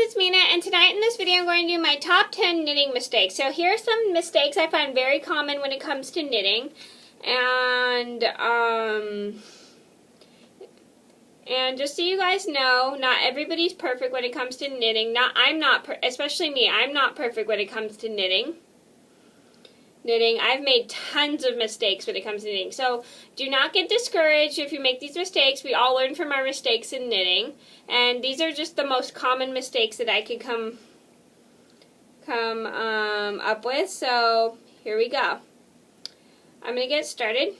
it's Mena, and tonight in this video I'm going to do my top 10 knitting mistakes. So here are some mistakes I find very common when it comes to knitting, and just so you guys know, not everybody's perfect when it comes to knitting. Especially me, I'm not perfect when it comes to knitting. I've made tons of mistakes when it comes to knitting. So do not get discouraged if you make these mistakes. We all learn from our mistakes in knitting. And these are just the most common mistakes that I could come up with. So here we go. I'm going to get started.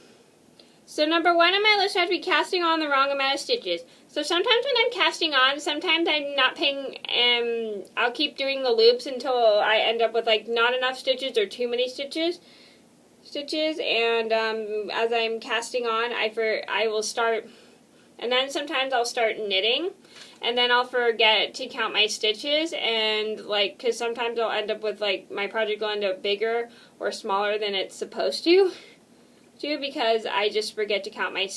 So number one on my list, I have to be casting on the wrong amount of stitches. So sometimes when I'm casting on, sometimes I'm not paying, I'll keep doing the loops until I end up with like not enough stitches or too many stitches, and as I'm casting on, I will start, and then sometimes I'll start knitting, and then I'll forget to count my stitches, and like, because sometimes I'll end up with like, my project will end up bigger or smaller than it's supposed to, because I just forget to count my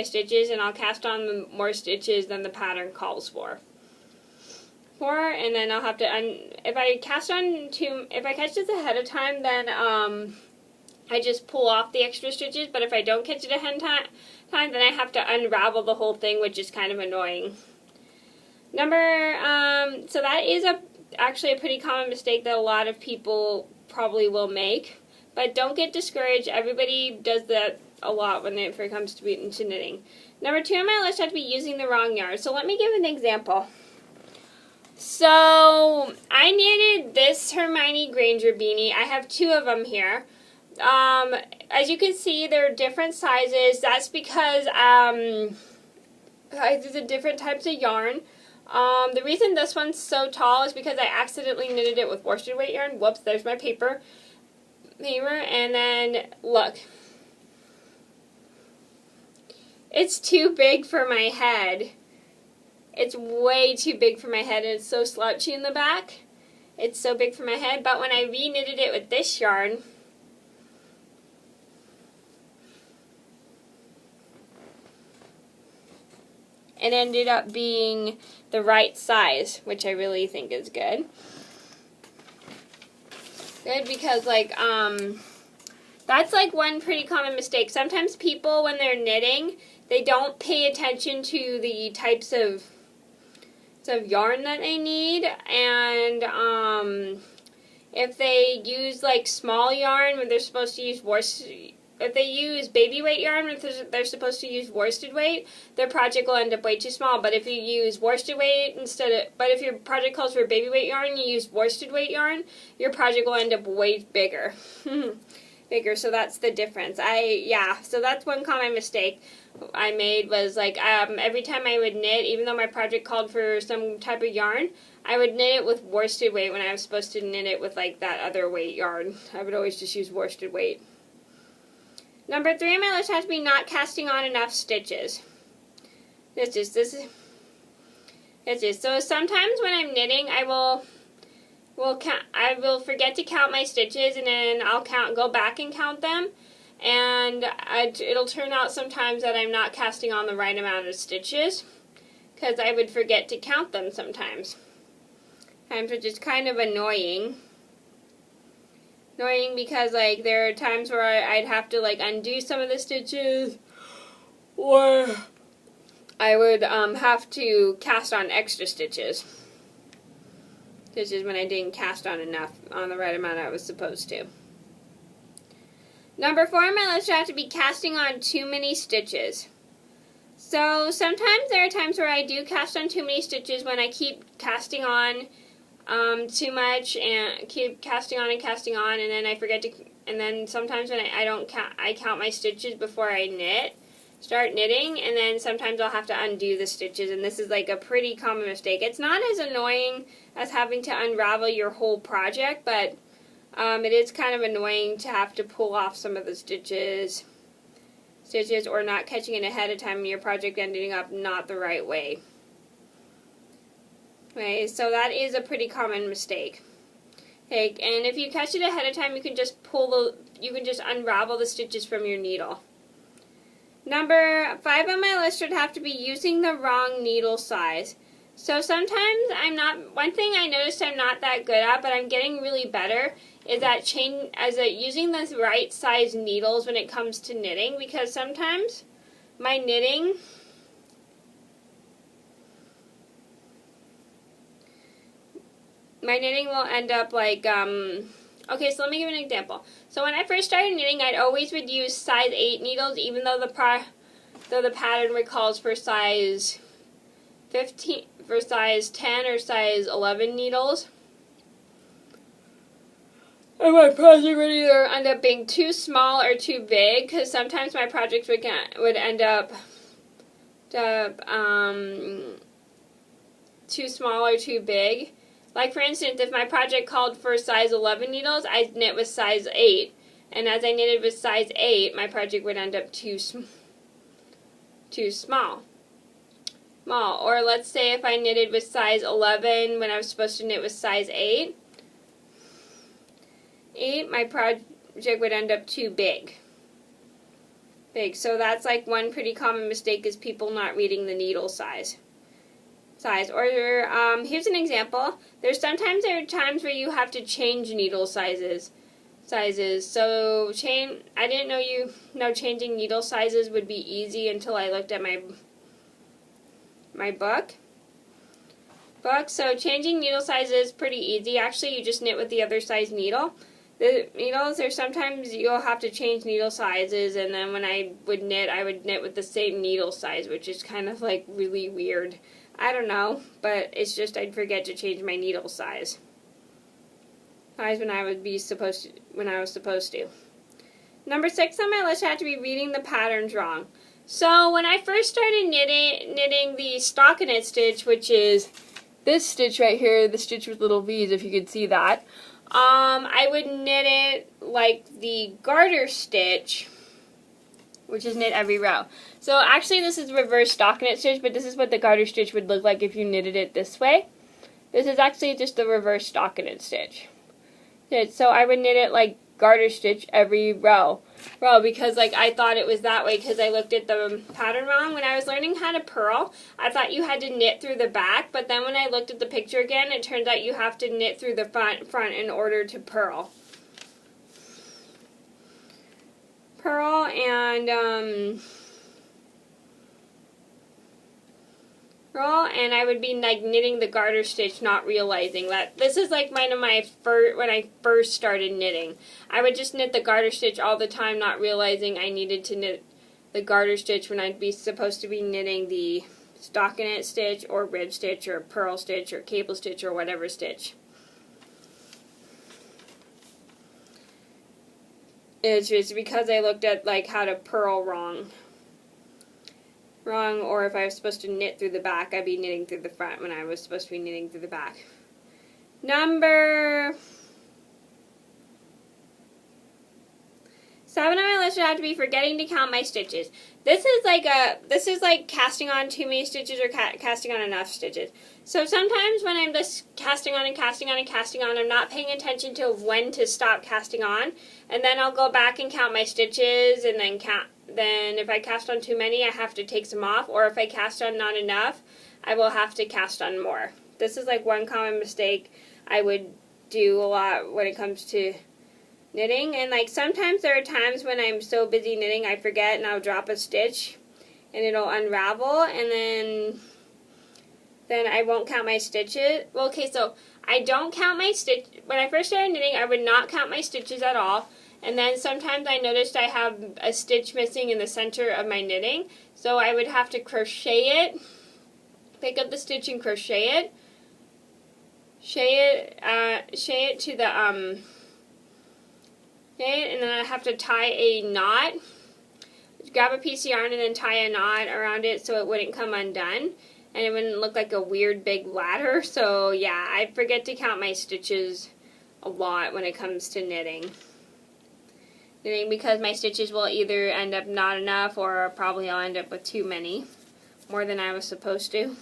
stitches, and I'll cast on more stitches than the pattern calls for. And then I'll have to, if I catch this ahead of time, then I just pull off the extra stitches, but if I don't catch it ahead of time, then I have to unravel the whole thing, which is kind of annoying. So that is actually a pretty common mistake that a lot of people probably will make. But don't get discouraged. Everybody does that a lot when it comes to knitting. Number two on my list, I have to be using the wrong yarn. So let me give an example. So I knitted this Hermione Granger beanie. I have two of them here. As you can see, they're different sizes. That's because there's different types of yarn. The reason this one's so tall is because I accidentally knitted it with worsted weight yarn. Whoops, there's my paper, and then look, it's too big for my head. It's way too big for my head, and it's so slouchy in the back. It's so big for my head, but when I re-knitted it with this yarn, it ended up being the right size, which I really think is good. Good, because like that's like one pretty common mistake. Sometimes people, when they're knitting, they don't pay attention to the types of yarn that they need, and if they use like small yarn when they're supposed to use if they use baby weight yarn when they're supposed to use worsted weight, their project will end up way too small. But if you use worsted weight if your project calls for baby weight yarn, you use worsted weight yarn, your project will end up way bigger. So that's the difference. So that's one common mistake I made, was like every time I would knit, even though my project called for some type of yarn, I would knit it with worsted weight when I was supposed to knit it with like that other weight yarn. I would always just use worsted weight. Number three on my list has to be not casting on enough stitches. So sometimes when I'm knitting, I will forget to count my stitches, and then I'll go back and count them, and it'll turn out sometimes that I'm not casting on the right amount of stitches, because I would forget to count them sometimes. Which is kind of annoying. Because like there are times where I'd have to like undo some of the stitches, or I would have to cast on extra stitches. This is when I didn't cast on the right amount I was supposed to. Number four on my list, I have to be casting on too many stitches. So sometimes there are times where I do cast on too many stitches when I keep casting on too much, and keep casting on, and then I forget to, and then sometimes when I count my stitches before I start knitting, and then sometimes I'll have to undo the stitches, and this is like a pretty common mistake. It's not as annoying as having to unravel your whole project, but it is kind of annoying to have to pull off some of the stitches, or not catching it ahead of time and your project ending up not the right way. Okay, so that is a pretty common mistake. Okay, and if you catch it ahead of time, you can just unravel the stitches from your needle. Number 5 on my list would have to be using the wrong needle size. So sometimes one thing I noticed I'm not that good at, but I'm getting really better, is at using the right size needles when it comes to knitting, because sometimes my knitting will end up like, okay, so let me give an example. So when I first started knitting, I'd always would use size 8 needles, even though the pattern recalls for size 15, for size 10 or size 11 needles. And my project would either end up being too small or too big, because sometimes my projects would end up too small or too big. Like, for instance, if my project called for size 11 needles, I'd knit with size 8. And as I knitted with size 8, my project would end up too small. Or let's say if I knitted with size 11 when I was supposed to knit with size 8, my project would end up too big. So that's like one pretty common mistake, is people not reading the needle size. Or here's an example. There are times where you have to change needle sizes. So I didn't know changing needle sizes would be easy until I looked at my book. So changing needle sizes is pretty easy. Actually, you just knit with the other size needle. The needles, sometimes you'll have to change needle sizes, and then when I would knit with the same needle size, which is kind of like really weird. I don't know, but it's just I'd forget to change my needle size when I was supposed to. Number 6 on my list had to be reading the patterns wrong. So when I first started knitting the stockinette stitch, which is this stitch right here, the stitch with little V's, if you could see that, I would knit it like the garter stitch, which is knit every row. So actually this is reverse stockinette stitch, but this is what the garter stitch would look like if you knitted it this way. This is actually just the reverse stockinette stitch. So I would knit it like garter stitch every row because like I thought it was that way because I looked at the pattern wrong. When I was learning how to purl, I thought you had to knit through the back, but then when I looked at the picture again, it turns out you have to knit through the front in order to purl. And I would be like knitting the garter stitch, not realizing that this is like when I first started knitting. I would just knit the garter stitch all the time, not realizing I needed to knit the garter stitch when I'd be supposed to be knitting the stockinette stitch or rib stitch or purl stitch or cable stitch or whatever stitch. It's just because I looked at like how to purl wrong, or if I was supposed to knit through the back, I'd be knitting through the front when I was supposed to be knitting through the back. Number 7 on my list would have to be forgetting to count my stitches. This is like casting on too many stitches or casting on enough stitches. So sometimes when I'm just casting on and casting on and casting on, I'm not paying attention to when to stop casting on, and then I'll go back and count my stitches and then count. Then if I cast on too many, I have to take some off, or if I cast on not enough, I will have to cast on more. This is like one common mistake I would do a lot when it comes to knitting. And like sometimes there are times when I'm so busy knitting I forget and I'll drop a stitch and it'll unravel, and then I won't count my stitches. Well, okay, so I don't count my stitch. When I first started knitting, I would not count my stitches at all. And then sometimes I noticed I have a stitch missing in the center of my knitting, so I would have to crochet it, pick up the stitch and crochet it, to the and then I have to tie a knot, grab a piece of yarn and then tie a knot around it so it wouldn't come undone, and it wouldn't look like a weird big ladder. So yeah, I forget to count my stitches a lot when it comes to knitting. Because my stitches will either end up not enough, or probably I'll end up with too many, more than I was supposed to.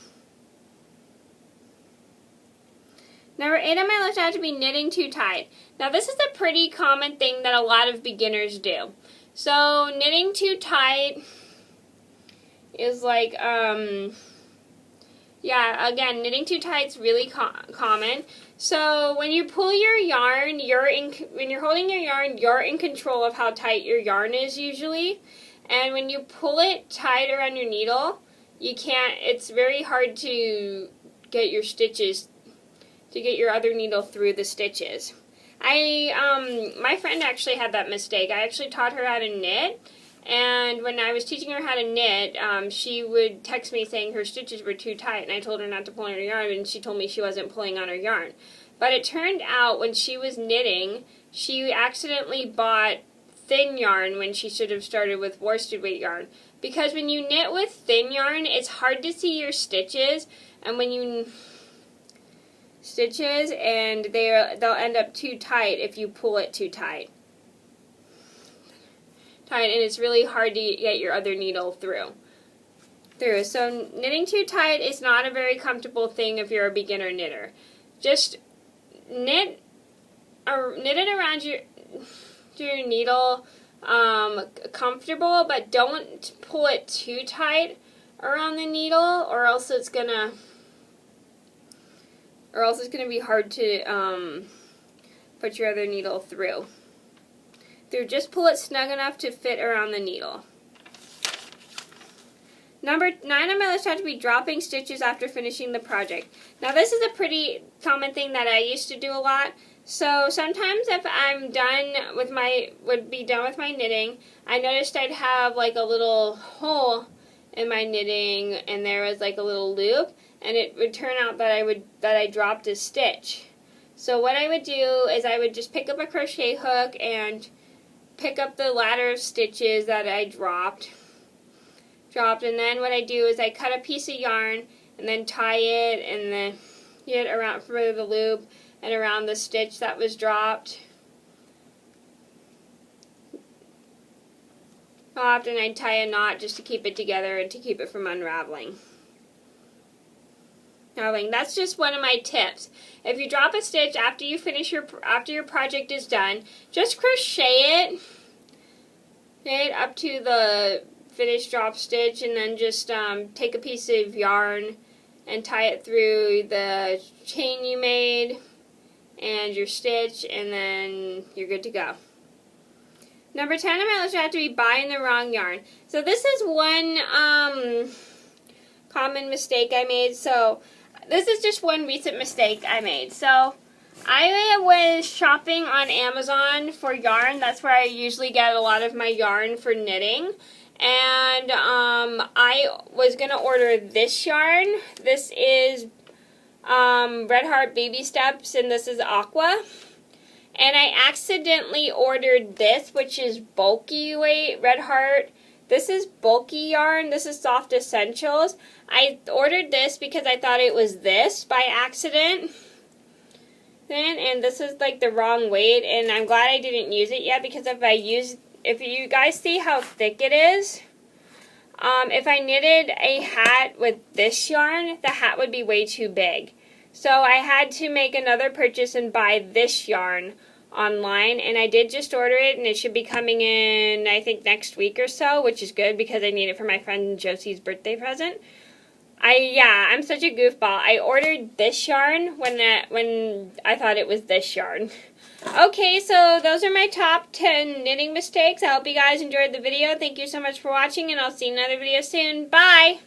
Number 8 on my list had to be knitting too tight. Now this is a pretty common thing that a lot of beginners do. So knitting too tight is like, Yeah, again, knitting too tight is really common. So when you pull your yarn, when you're holding your yarn, you're in control of how tight your yarn is usually. And when you pull it tight around your needle, it's very hard to get your stitches, to get your other needle through the stitches. My friend actually had that mistake. I actually taught her how to knit, and when I was teaching her how to knit, she would text me saying her stitches were too tight, and I told her not to pull on her yarn, and she told me she wasn't pulling on her yarn. But it turned out when she was knitting, she accidentally bought thin yarn when she should have started with worsted weight yarn. Because when you knit with thin yarn, it's hard to see your stitches, and when you they'll end up too tight if you pull it too tight. And it's really hard to get your other needle through. So knitting too tight is not a very comfortable thing if you're a beginner knitter. Just knit it around your needle comfortable, but don't pull it too tight around the needle, or else it's gonna be hard to put your other needle through. Just pull it snug enough to fit around the needle. Number 9 on my list had to be dropping stitches after finishing the project. Now this is a pretty common thing that I used to do a lot. So sometimes if I'm done with my knitting, I noticed I'd have like a little hole in my knitting, and there was like a little loop, and it would turn out that I dropped a stitch. So what I would do is I would just pick up a crochet hook and pick up the ladder of stitches that I dropped, and then what I do is I cut a piece of yarn and then tie it and then get around for the loop and around the stitch that was dropped. And I tie a knot just to keep it together and to keep it from unraveling. That's just one of my tips. If you drop a stitch after your project is done, just crochet it up to the finished drop stitch, and then just take a piece of yarn and tie it through the chain you made and your stitch, and then you're good to go. Number 10 on my list, you have to be buying the wrong yarn. So this is one common mistake I made. So this is just one recent mistake I made. So I was shopping on Amazon for yarn. That's where I usually get a lot of my yarn for knitting. And I was going to order this yarn. This is Red Heart Baby Steps, and this is Aqua. And I accidentally ordered this, which is bulky weight Red Heart. This is bulky yarn. This is Soft Essentials. I ordered this because I thought it was this by accident. And this is like the wrong weight, and I'm glad I didn't use it yet, because if you guys see how thick it is, if I knitted a hat with this yarn, the hat would be way too big. So I had to make another purchase and buy this yarn online, and I did just order it, and it should be coming in, I think, next week or so, which is good because I need it for my friend Josie's birthday present. I'm such a goofball. I ordered this yarn when I thought it was this yarn. Okay, so those are my top 10 knitting mistakes. I hope you guys enjoyed the video. Thank you so much for watching, and I'll see you in another video soon. Bye!